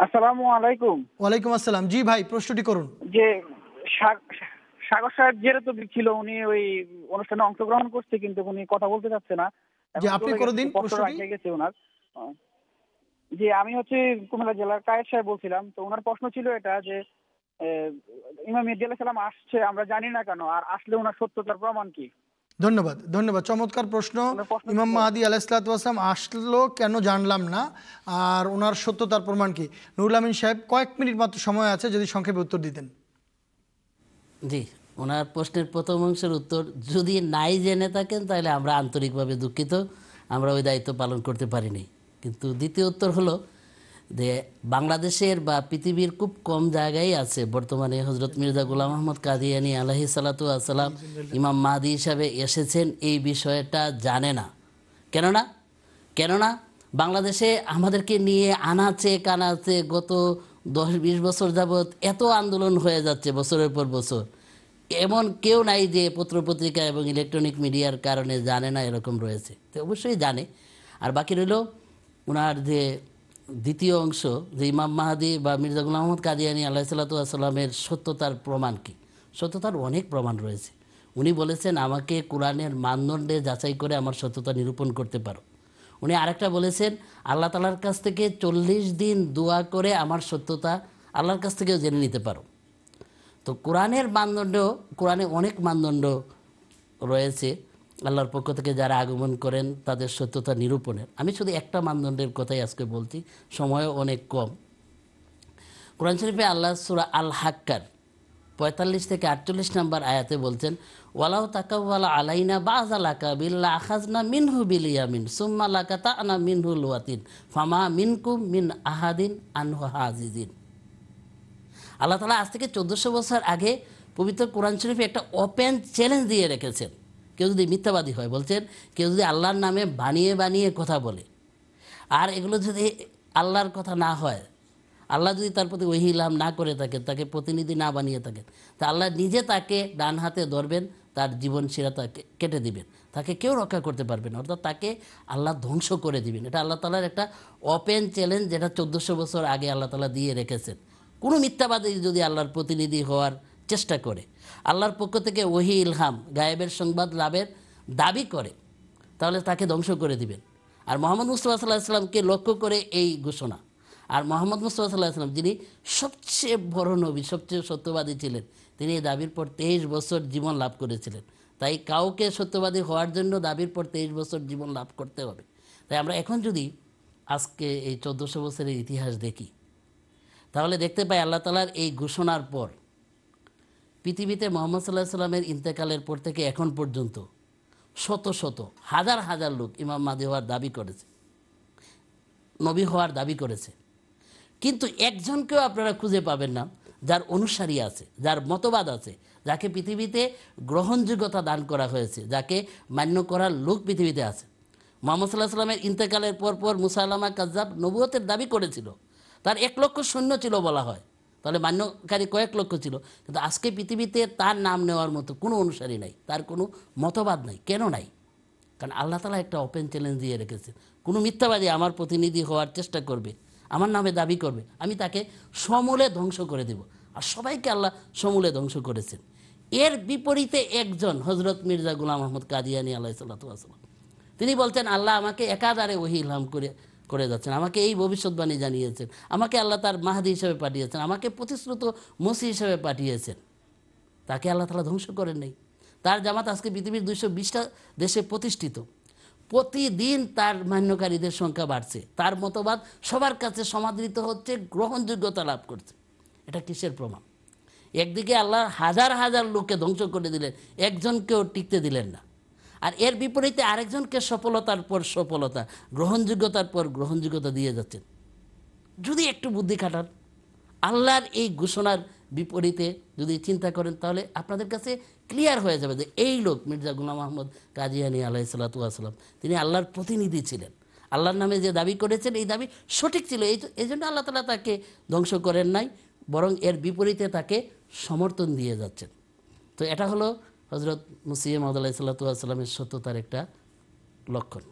আসসালামু আলাইকুম। ওয়ালাইকুম আসসালাম। জি ভাই, প্রশ্নটি করুন। যে সাগর সাহেব যেহেতু ছিল, উনি ওই অনুষ্ঠানে অংশগ্রহণ করছে, কিন্তু উনি কথা বলতে চাচ্ছে না, যে এখন আপনি চলে করে গেছে, দিন কষ্ট প্রশ্নটি। রাখে গেছে ওনার। আহ, জি, আমি কুমিল্লা জেলার কায়েদ সাহেব বলছিলাম। তো ওনার প্রশ্ন ছিল এটা যে আহ, ইমাম মেহেদী আলাইহিস সালাম আসছে, আমরা জানি না কেন, আর আসলে ওনার সত্যতার প্রমাণ কি? ধন্যবাদ, ধন্যবাদ। চমৎকার প্রশ্ন। ওনার প্রশ্ন ইমাম ছিল। মাহদী আলাইহিসসালাতু ওয়াসসালাম আসলো কেন জানলাম না, আর ওনার সত্যতার প্রমাণ কি? নুরুল আমিন সাহেব, কয়েক মিনিট মাত্র সময় আছে, যদি সংক্ষেপে উত্তর দিতেন। জি, ওনার প্রশ্নের প্রথম অংশের উত্তর, যদি নাই জেনে থাকেন তাহলে আমরা আন্তরিকভাবে দুঃখিত, আমরা ওই দায়িত্ব পালন করতে পারিনি। কিন্তু দ্বিতীয় উত্তর হলো যে বাংলাদেশের বা পৃথিবীর খুব কম জায়গায় আছে বর্তমানে হজরত মির্জা গোলাম আহমদ কাদিয়ানী আলাইহিস সালাতু আসসালাম ইমাম মাহদী হিসাবে এসেছেন, এই বিষয়টা জানে না। কেননা কেননা বাংলাদেশে আমাদেরকে নিয়ে আনাচে কানাচে গত 10-20 বছর যাবৎ এত আন্দোলন হয়ে যাচ্ছে বছরের পর বছর, এমন কেউ নাই যে পত্রপত্রিকা এবং ইলেকট্রনিক মিডিয়ার কারণে জানে না, এরকম রয়েছে। তো অবশ্যই জানে। আর বাকি রইল ওনার যে দ্বিতীয় অংশ, যে ইমাম মাহাদি বা মির্জা গোলাম আহমদ কাদিয়ানী আলাইহিসসালাতু ওয়াসসালামের সত্যতার প্রমাণ কি? সত্যতার অনেক প্রমাণ রয়েছে। উনি বলেছেন, আমাকে কোরআনের মানদণ্ডে যাচাই করে আমার সত্যতা নিরূপণ করতে পারো। উনি আরেকটা বলেছেন, আল্লাহ তাআলার কাছ থেকে 40 দিন দোয়া করে আমার সত্যতা আল্লাহর কাছ থেকেও জেনে নিতে পারো। তো কোরআনের মানদণ্ড, কোরআনে অনেক মানদণ্ড রয়েছে আল্লাহর পক্ষ থেকে যারা আগমন করেন তাদের সত্যতা নিরূপণের। আমি শুধু একটা মানদণ্ডের কথাই আজকে বলছি, সময়ও অনেক কম। কোরআন শরীফে আল্লাহ সূরা আল হাক্কার 45 থেকে 48 নম্বর আয়াতে বলছেন, ওয়ালাউ তাকাওয়ালা আলাইনা বাযা লাকাবিল্লা আখাযনা মিনহু বিল ইয়ামিন সুম্মা লাকাতানা মিনহুল ওয়াতিন ফামা মিনকুম মিন আহাদিন আনহু হাজিজিন। আল্লাহ তাআলা আজ থেকে 1400 বছর আগে পবিত্র কোরআন শরীফে একটা ওপেন চ্যালেঞ্জ দিয়ে রেখেছেন। কেউ যদি মিথ্যাবাদী হয়, বলছেন কেউ যদি আল্লাহর নামে বানিয়ে বানিয়ে কথা বলে, আর এগুলো যদি আল্লাহর কথা না হয়, আল্লাহ যদি তার প্রতি ওহী ইলহাম না করে থাকেন, তাকে প্রতিনিধি না বানিয়ে থাকেন, তা আল্লাহ নিজে তাকে ডান হাতে ধরবেন, তার জীবন শিরাটাকে কেটে দিবেন, তাকে কেউ রক্ষা করতে পারবে না, অর্থাৎ তাকে আল্লাহ ধ্বংস করে দিবেন। এটা আল্লাহ তাআলার একটা ওপেন চ্যালেঞ্জ, যেটা 1400 বছর আগে আল্লাহ তাআলা দিয়ে রেখেছেন। কোনো মিথ্যাবাদী যদি আল্লাহর প্রতিনিধি হওয়ার চেষ্টা করে, আল্লাহর পক্ষ থেকে ওহী ইলহাম গায়েবের সংবাদ লাভের দাবি করে, তাহলে তাকে ধ্বংস করে দিবেন। আর মোহাম্মদ মুস্তাফা সাল্লাল্লাহু আলাইহি সাল্লামকে লক্ষ্য করে এই ঘোষণা। আর মোহাম্মদ মুস্তাফা সাল্লাল্লাহু আলাইহি সাল্লাম, যিনি সবচেয়ে বড় নবী, সবচেয়ে সত্যবাদী ছিলেন, তিনি এই দাবির পর 23 বছর জীবন লাভ করেছিলেন। তাই কাউকে সত্যবাদী হওয়ার জন্য দাবির পর 23 বছর জীবন লাভ করতে হবে। তাই আমরা এখন যদি আজকে এই 1400 বছরের ইতিহাস দেখি, তাহলে দেখতে পাই আল্লাহ তাআলার এই ঘোষণার পর পৃথিবীতে মুহাম্মদ সাল্লাল্লাহু আলাইহি সাল্লামের ইন্তেকালের পর থেকে এখন পর্যন্ত শত শত হাজার হাজার লোক ইমাম মাহদী হওয়ার দাবি করেছে, নবী হওয়ার দাবি করেছে। কিন্তু একজনকেও আপনারা খুঁজে পাবেন না যার অনুসারী আছে, যার মতবাদ আছে, যাকে পৃথিবীতে গ্রহণযোগ্যতা দান করা হয়েছে, যাকে মান্য করার লোক পৃথিবীতে আছে। মুহাম্মদ সাল্লাল্লাহু আলাইহি সাল্লামের ইন্তেকালের পর মুসাইলামা কাযযাব নবুয়তের দাবি করেছিল, তার 1 লক্ষ সৈন্য ছিল বলা হয়, তাহলে মান্যকারী কয়েক লক্ষ ছিল। কিন্তু আজকে পৃথিবীতে তার নাম নেওয়ার মতো কোনো অনুসারী নাই, তার কোনো মতবাদ নাই। কেন নাই? কারণ আল্লাহ তাআলা একটা ওপেন চ্যালেঞ্জ দিয়ে রেখেছে, কোনো মিথ্যাবাদী আমার প্রতিনিধি হওয়ার চেষ্টা করবে, আমার নামে দাবি করবে, আমি তাকে সমূলে ধ্বংস করে দেব। আর সবাইকে আল্লাহ সমূলে ধ্বংস করেছেন। এর বিপরীতে একজন হজরত মির্জা গোলাম আহমদ কাদিয়ানী আলাইহিসসালাতু ওয়াসসালাম, তিনি বলতেন, আল্লাহ আমাকে একাধারে ওহী ইলহাম করে যাচ্ছেন, আমাকে এই ভবিষ্যৎবাণী জানিয়েছেন, আমাকে আল্লাহ তার মাহদী হিসেবে পাঠিয়েছেন, আমাকে প্রতিশ্রুত মসিহ হিসেবে পাঠিয়েছেন। তাকে আল্লাহ তাআলা ধ্বংস করেন নাই। তার জামাত আজকে পৃথিবীর 220টা দেশে প্রতিষ্ঠিত। প্রতিদিন তার মান্যকারীদের সংখ্যা বাড়ছে, তার মতবাদ সবার কাছে সমাদৃত হচ্ছে, গ্রহণযোগ্যতা লাভ করছে। এটা কিসের প্রমাণ? একদিকে আল্লাহ হাজার হাজার লোককে ধ্বংস করে দিলেন, একজনকেও টিকতে দিলেন না। আর এর বিপরীতে আরেকজনকে সফলতার পর সফলতা, গ্রহণযোগ্যতার পর গ্রহণযোগ্যতা দিয়ে যাচ্ছেন। যদি একটু বুদ্ধি খাটান, আল্লাহর এই ঘোষণার বিপরীতে যদি চিন্তা করেন, তাহলে আপনাদের কাছে ক্লিয়ার হয়ে যাবে যে এই লোক মির্জা গোলাম আহমদ কাদিয়ানী আলাইহিসসালাতু ওয়াসসালাম, তিনি আল্লাহর প্রতিনিধি ছিলেন। আল্লাহর নামে যে দাবি করেছেন, এই দাবি সঠিক ছিল, এই জন্য আল্লাহ তাআলা তাকে ধ্বংস করেন নাই, বরং এর বিপরীতে তাকে সমর্থন দিয়ে যাচ্ছেন। তো এটা হলো হজরত মুসিহ মাউদ আলাইহিসসালাতু ওয়াসসালামের সত্যতার একটা লক্ষণ।